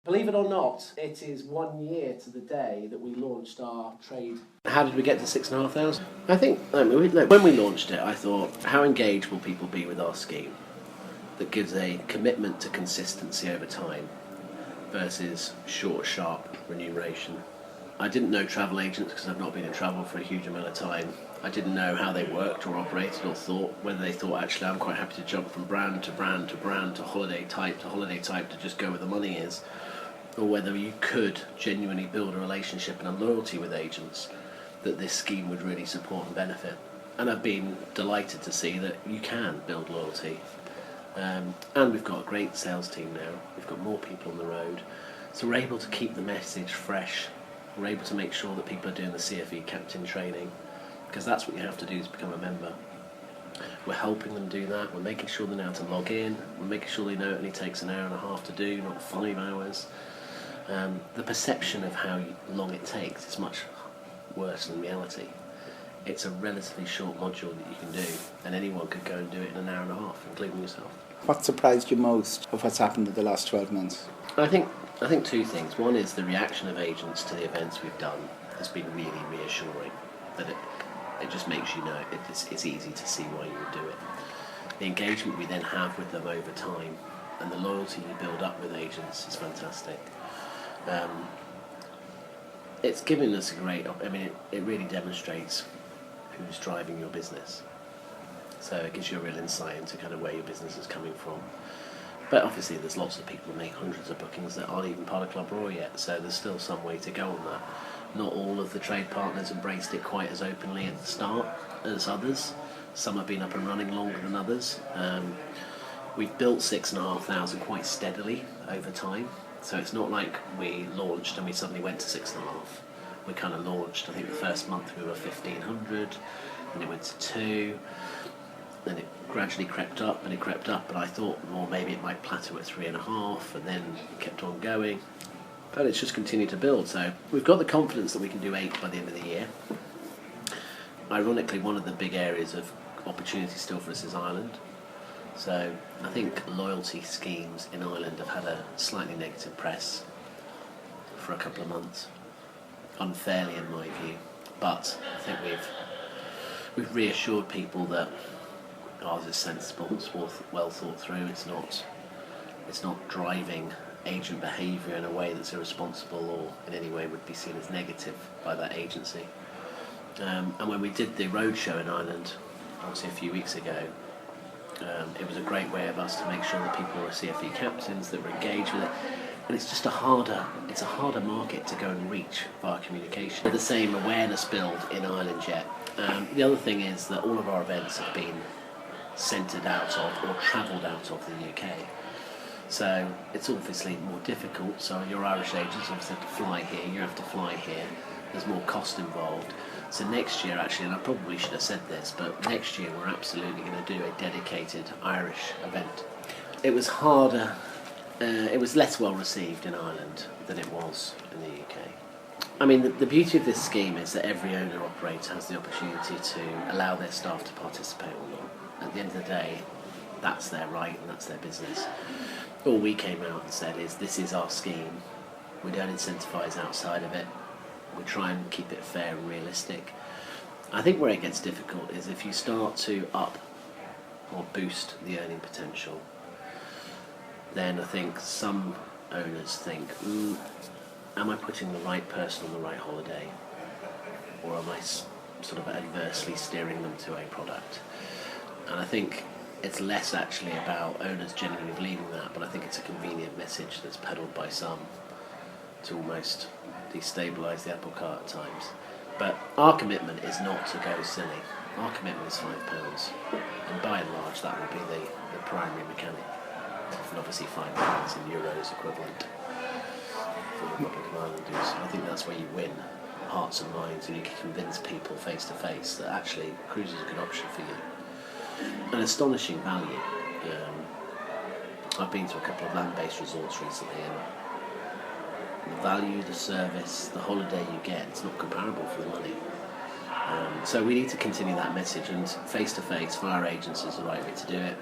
Believe it or not, it is 1 year to the day that we launched our trade. How did we get to 6,500? I think, when we launched it, I thought, how engaged will people be with our scheme that gives a commitment to consistency over time versus short, sharp remuneration. I didn't know travel agents because I've not been in travel for a huge amount of time. I didn't know how they worked or operated or whether they thought, actually, I'm quite happy to jump from brand to brand to brand to holiday type to just go where the money is, or whether you could genuinely build a relationship and a loyalty with agents that this scheme would really support and benefit. And I've been delighted to see that you can build loyalty. And we've got a great sales team now. We've got more people on the road. So we're able to keep the message fresh. We're able to make sure that people are doing the CFE captain training, because that's what you have to do to become a member. We're helping them do that. We're making sure they know how to log in. We're making sure they know it only takes an hour and a half to do, not 5 hours. The perception of how long it takes is much worse than reality. It's a relatively short module that you can do, and anyone could go and do it in an hour and a half, including yourself. What surprised you most of what's happened in the last 12 months? I think 2 things. One is the reaction of agents to the events we've done has been really reassuring. That it just makes you know it's easy to see why you would do it. The engagement we then have with them over time and the loyalty you build up with agents is fantastic. It's given us it really demonstrates who's driving your business. So it gives you a real insight into kind of where your business is coming from. But obviously there's lots of people who make hundreds of bookings that aren't even part of Club Royal yet, so there's still some way to go on that. Not all of the trade partners embraced it quite as openly at the start as others. Some have been up and running longer than others. We've built 6,500 quite steadily over time, so it's not like we launched and we suddenly went to 6,500. We kind of launched, I think the first month we were 1,500, and it went to 2, then it gradually crept up, and I thought, well, maybe it might plateau at 3.5, and then it kept on going. But it's just continued to build, so we've got the confidence that we can do 8 by the end of the year. Ironically, one of the big areas of opportunity still for us is Ireland. So I think loyalty schemes in Ireland have had a slightly negative press for a couple of months, unfairly in my view. But I think we've reassured people that ours is sensible, it's well thought through. It's not driving agent behaviour in a way that's irresponsible or in any way would be seen as negative by that agency. And when we did the roadshow in Ireland, obviously a few weeks ago, it was a great way of us to make sure that people were CFE captains, that were engaged with it. And it's just a harder market to go and reach via communication. With the same awareness build in Ireland yet. The other thing is that all of our events have been centred out of or travelled out of the UK. So it's obviously more difficult. So your Irish agents obviously have to fly here, you have to fly here. There's more cost involved. So next year, actually, and I probably should have said this, but next year we're absolutely going to do a dedicated Irish event. It was harder, it was less well received in Ireland than it was in the UK. I mean, the beauty of this scheme is that every owner-operator has the opportunity to allow their staff to participate or not. At the end of the day, that's their right and that's their business. All we came out and said is, this is our scheme. We don't incentivise outside of it. We try and keep it fair and realistic. I think where it gets difficult is if you start to up or boost the earning potential, then I think some owners think, am I putting the right person on the right holiday? Or am I sort of adversely steering them to a product? And I think it's less actually about owners genuinely believing that, but I think it's a convenient message that's peddled by some to almost destabilise the apple cart at times. But our commitment is not to go silly. Our commitment is £5, and by and large that will be the primary mechanic. And obviously £5 in euros equivalent for the Republic of Ireland is. I think that's where you win hearts and minds, and you can convince people face to face that actually cruise is a good option for you. An astonishing value. I've been to a couple of land-based resorts recently, and the value, the service, the holiday you get, it's not comparable for the money. So we need to continue that message, and face-to-face for our agents is the right way to do it.